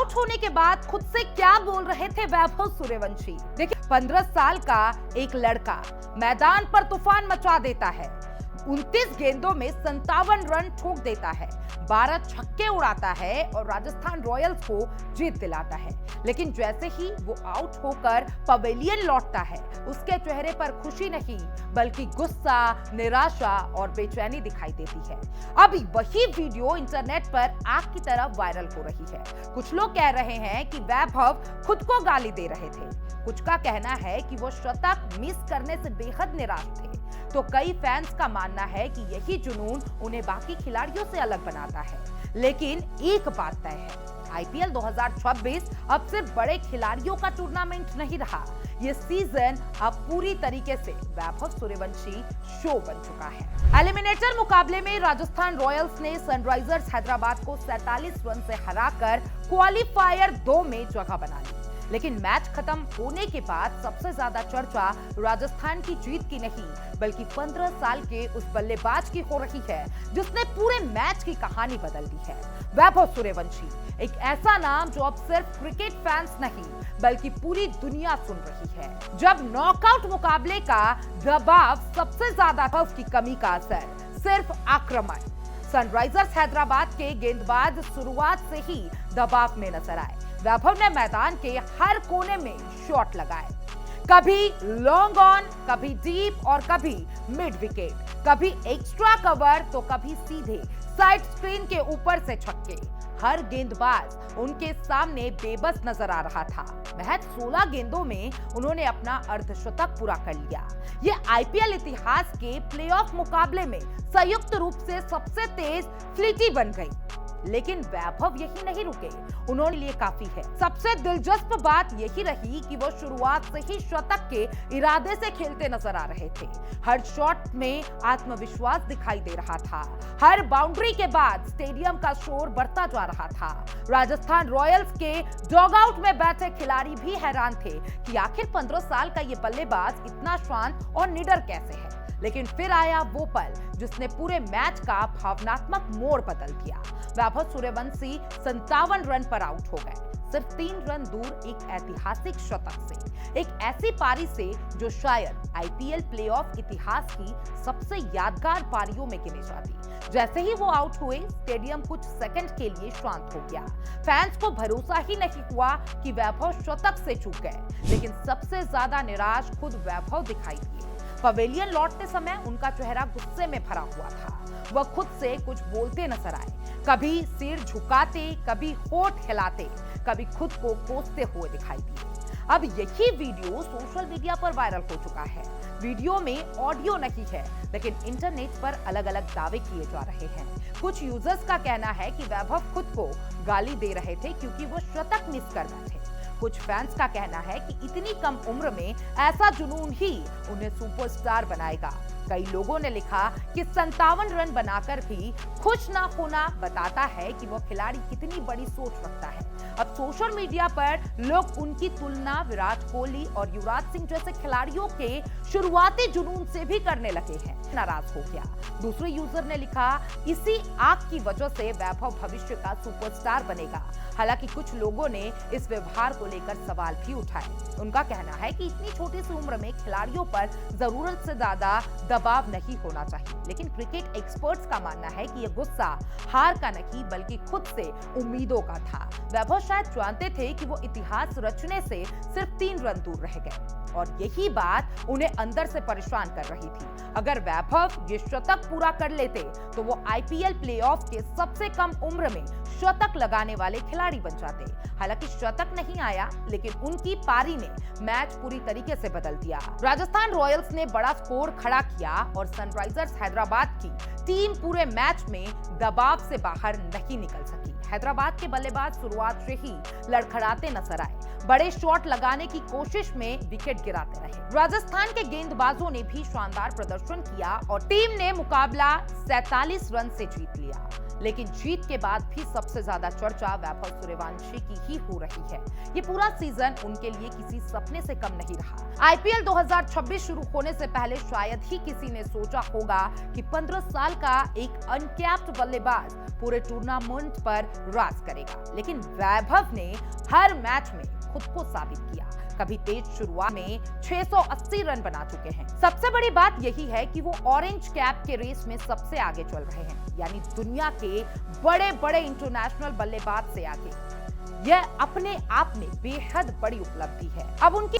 Out होने के बाद खुद से क्या बोल रहे थे वैभव सूर्यवंशी। देखिए, 15 साल का एक लड़का मैदान पर तूफान मचा देता है, 29 गेंदों में 57 रन ठोक देता है, 12 छक्के उड़ाता है और राजस्थान रॉयल्स को जीत दिलाता है। लेकिन जैसे ही वो आउट होकर पवेलियन लौटता है, उसके चेहरे पर खुशी नहीं बल्कि गुस्सा, निराशा और बेचैनी दिखाई देती है। अब वही वीडियो इंटरनेट पर आग की तरह वायरल हो रही है। कुछ लोग कह रहे हैं कि वैभव खुद को गाली दे रहे थे, कुछ का कहना है कि वो शतक मिस करने से बेहद निराश थे, तो कई फैंस का मानना है कि यही जुनून उन्हें बाकी खिलाड़ियों से अलग बनाता है। लेकिन एक बात तय है, आईपीएल 2026 अब सिर्फ बड़े खिलाड़ियों का टूर्नामेंट नहीं रहा। ये सीजन अब पूरी तरीके से वैभव सूर्यवंशी शो बन चुका है। एलिमिनेटर मुकाबले में राजस्थान रॉयल्स ने सनराइजर्स हैदराबाद को 47 रन से हराकर क्वालिफायर 2 में जगह बना ली। लेकिन मैच खत्म होने के बाद सबसे ज्यादा चर्चा राजस्थान की जीत की नहीं बल्कि 15 साल के उस बल्लेबाज की हो रही है जिसने पूरे मैच की कहानी बदल दी है। वैभव सूर्यवंशी, एक ऐसा नाम जो अब सिर्फ क्रिकेट फैंस नहीं बल्कि पूरी दुनिया सुन रही है। जब नॉकआउट मुकाबले का दबाव सबसे ज्यादा था, उसकी कमी का असर सिर्फ आक्रमण। सनराइजर्स हैदराबाद के गेंदबाज शुरुआत से ही दबाव में नजर आए। वैभव ने मैदान के हर कोने में शॉट लगाए, कभी लॉन्ग ऑन, कभी डीप और कभी मिड विकेट, कभी एक्स्ट्रा कवर तो कभी सीधे साइड स्क्रीन के ऊपर से छक्के। हर गेंदबाज उनके सामने बेबस नजर आ रहा था। महज 16 गेंदों में उन्होंने अपना अर्धशतक पूरा कर लिया। ये आईपीएल इतिहास के प्लेऑफ मुकाबले में संयुक्त रूप से सबसे तेज फ्लीटी बन गई। लेकिन वैभव यही नहीं रुके, उन्होंने लिए काफी है। सबसे दिलचस्प बात यही रही कि वो शुरुआत से ही शतक के इरादे से खेलते नजर आ रहे थे। हर शॉट में आत्मविश्वास दिखाई दे रहा था। हर बाउंड्री के बाद स्टेडियम का शोर बढ़ता जा रहा था। राजस्थान रॉयल्स के डॉगआउट में बैठे खिलाड़ी भी हैरान थे कि आखिर 15 साल का ये बल्लेबाज इतना शांत और निडर कैसे है। लेकिन फिर आया वो पल जिसने पूरे मैच का भावनात्मक मोड़ बदल दिया। वैभव सूर्यवंशी 57 रन पर आउट हो गए, सिर्फ 3 रन दूर एक ऐतिहासिक शतक से, एक ऐसी पारी से जो शायद आईपीएल प्लेऑफ इतिहास की सबसे यादगार पारियों में गिनी जाती। जैसे ही वो आउट हुए, स्टेडियम कुछ सेकंड के लिए शांत हो गया। फैंस को भरोसा ही नहीं हुआ कि वैभव शतक से चूक गए। लेकिन सबसे ज्यादा निराश खुद वैभव दिखाई दिए। पवेलियन लौटते समय उनका चेहरा गुस्से में भरा हुआ था। वह खुद से कुछ बोलते नजर आए, कभी सिर झुकाते, कभी होठ हिलाते, कभी खुद को कोसते हुए दिखाई दिए। अब यही वीडियो सोशल मीडिया पर वायरल हो चुका है। वीडियो में ऑडियो नहीं है, लेकिन इंटरनेट पर अलग अलग दावे किए जा रहे हैं। कुछ यूजर्स का कहना है कि वैभव खुद को गाली दे रहे थे क्योंकि वो शतक मिस कर बैठे। कुछ फैंस का कहना है कि इतनी कम उम्र में ऐसा जुनून ही उन्हें सुपरस्टार बनाएगा। कई लोगों ने लिखा कि 57 रन बनाकर भी खुश ना होना बताता है कि वो खिलाड़ी कितनी बड़ी सोच रखता है। अब सोशल मीडिया पर लोग उनकी तुलना विराट कोहली और युवराज सिंह जैसे खिलाड़ियों के शुरुआती जुनून से भी करने लगे हैं। नाराज हो गया। दूसरे यूजर ने लिखा, इसी आग की वजह से वैभव भविष्य का सुपरस्टार बनेगा। हालांकि कुछ लोगों ने इस व्यवहार को लेकर सवाल भी उठाए। उनका कहना है कि इतनी छोटी सी उम्र में खिलाड़ियों पर जरूरत से ज्यादा दबाव नहीं होना चाहिए। लेकिन क्रिकेट एक्सपर्ट्स का मानना है कि यह गुस्सा हार का नहीं बल्कि खुद से उम्मीदों का था। वैभव शायद जानते थे कि वो इतिहास रचने से सिर्फ 3 रन दूर रह गए और यही बात उन्हें अंदर से परेशान कर रही थी। अगर वैभव ये शतक पूरा कर लेते तो वो आईपीएल प्लेऑफ के सबसे कम उम्र में शतक लगाने वाले खिलाड़ी बन जाते। हालांकि शतक नहीं आया, लेकिन उनकी पारी ने मैच पूरी तरीके से बदल दिया। राजस्थान रॉयल्स ने बड़ा स्कोर खड़ा किया और सनराइजर्स हैदराबाद की टीम पूरे मैच में दबाव से बाहर नहीं निकल सकी। हैदराबाद के बल्लेबाज शुरुआत से ही लड़खड़ाते नजर आए, बड़े शॉट लगाने की कोशिश में विकेट गिराते रहे। राजस्थान के गेंदबाजों ने भी शानदार प्रदर्शन किया और टीम ने मुकाबला 47 रन से जीत लिया। लेकिन जीत के बाद भी सबसे ज्यादा चर्चा वैभव सूर्यवंशी की ही हो रही है। ये पूरा सीजन उनके लिए किसी सपने से कम नहीं रहा। आईपीएल 2026 शुरू होने से पहले शायद ही किसी ने सोचा होगा कि 15 साल का एक अनकैप्ड बल्लेबाज पूरे टूर्नामेंट पर राज करेगा, लेकिन वैभव ने हर मैच में खुद को साबित किया। कभी तेज शुरुआत में 680 रन बना चुके हैं। सबसे बड़ी बात यही है कि वो ऑरेंज कैप के रेस में सबसे आगे चल रहे हैं, यानी दुनिया के बड़े बड़े इंटरनेशनल बल्लेबाज से आगे। यह अपने आप में बेहद बड़ी उपलब्धि है। अब उनकी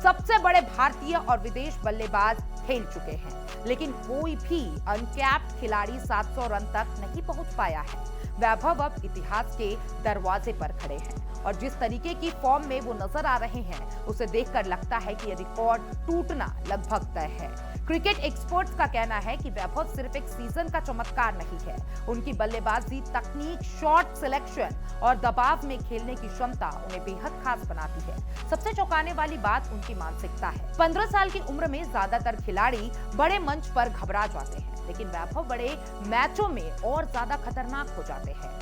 सबसे बड़े भारतीय और विदेश बल्लेबाज खेल चुके हैं, लेकिन कोई भी अनकैप्ड खिलाड़ी 700 रन तक नहीं पहुंच पाया है। वैभव अब इतिहास के दरवाजे पर खड़े हैं और जिस तरीके की फॉर्म में वो नजर आ रहे हैं, उसे देखकर लगता है कि ये रिकॉर्ड टूटना लगभग तय है। क्रिकेट एक्सपर्ट्स का कहना है कि वैभव सिर्फ एक सीजन का चमत्कार नहीं है। उनकी बल्लेबाजी तकनीक, शॉट सिलेक्शन और दबाव में खेलने की क्षमता उन्हें बेहद खास बनाती है। सबसे चौंकाने वाली बात उनकी मानसिकता है। 15 साल की उम्र में ज्यादातर खिलाड़ी बड़े मंच पर घबरा जाते हैं, लेकिन वैभव बड़े मैचों में और ज्यादा खतरनाक हो जाते हैं।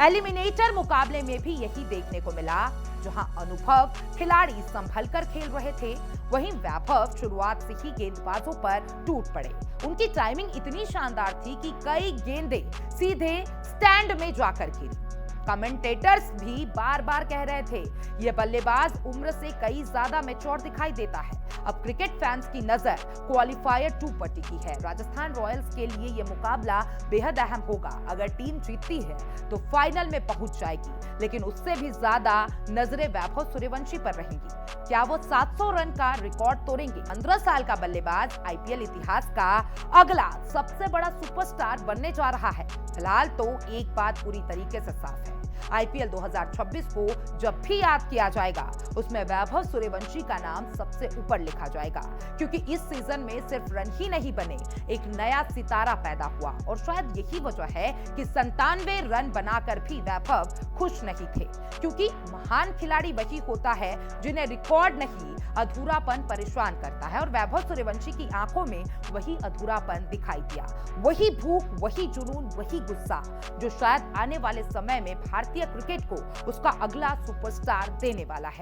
एलिमिनेटर मुकाबले में भी यही देखने को मिला, जहां अनुभव खिलाड़ी संभलकर खेल रहे थे, वहीं वैभव शुरुआत से ही गेंदबाजों पर टूट पड़े। उनकी टाइमिंग इतनी शानदार थी कि कई गेंदें सीधे स्टैंड में जाकर गिरी। कमेंटेटर्स भी बार बार कह रहे थे, यह बल्लेबाज उम्र से कई ज्यादा मैच्योर दिखाई देता है। अब क्रिकेट फैंस की नजर क्वालिफायर 2 पर टिकी है। राजस्थान रॉयल्स के लिए यह मुकाबला बेहद अहम होगा। अगर टीम जीतती है तो फाइनल में पहुंच जाएगी, लेकिन उससे भी ज्यादा नजरें वैभव सूर्यवंशी पर रहेंगी। क्या वो 700 रन का रिकॉर्ड तोड़ेंगे? 15 साल का बल्लेबाज आईपीएल इतिहास का अगला सबसे बड़ा सुपरस्टार बनने जा रहा है। फिलहाल तो एक बात पूरी तरीके से साफ है, आईपीएल 2026 को जब भी याद किया जाएगा, उसमें वैभव सूर्यवंशी का नाम सबसे ऊपर लिखा जाएगा, क्योंकि इस सीजन में सिर्फ रन ही नहीं बने, एक नया सितारा पैदा हुआ। और शायद यही वजह है कि 97 रन बनाकर भी वैभव खुश नहीं थे, क्योंकि महान खिलाड़ी वही होता है जिन्हें रिकॉर्ड नहीं, अधूरापन परेशान करता है। और वैभव सूर्यवंशी की आंखों में वही अधूरापन दिखाई दिया, वही भूख, वही जुनून, वही गुस्सा, जो शायद आने वाले समय में भारतीय क्रिकेट को उसका अगला सुपरस्टार देने वाला है।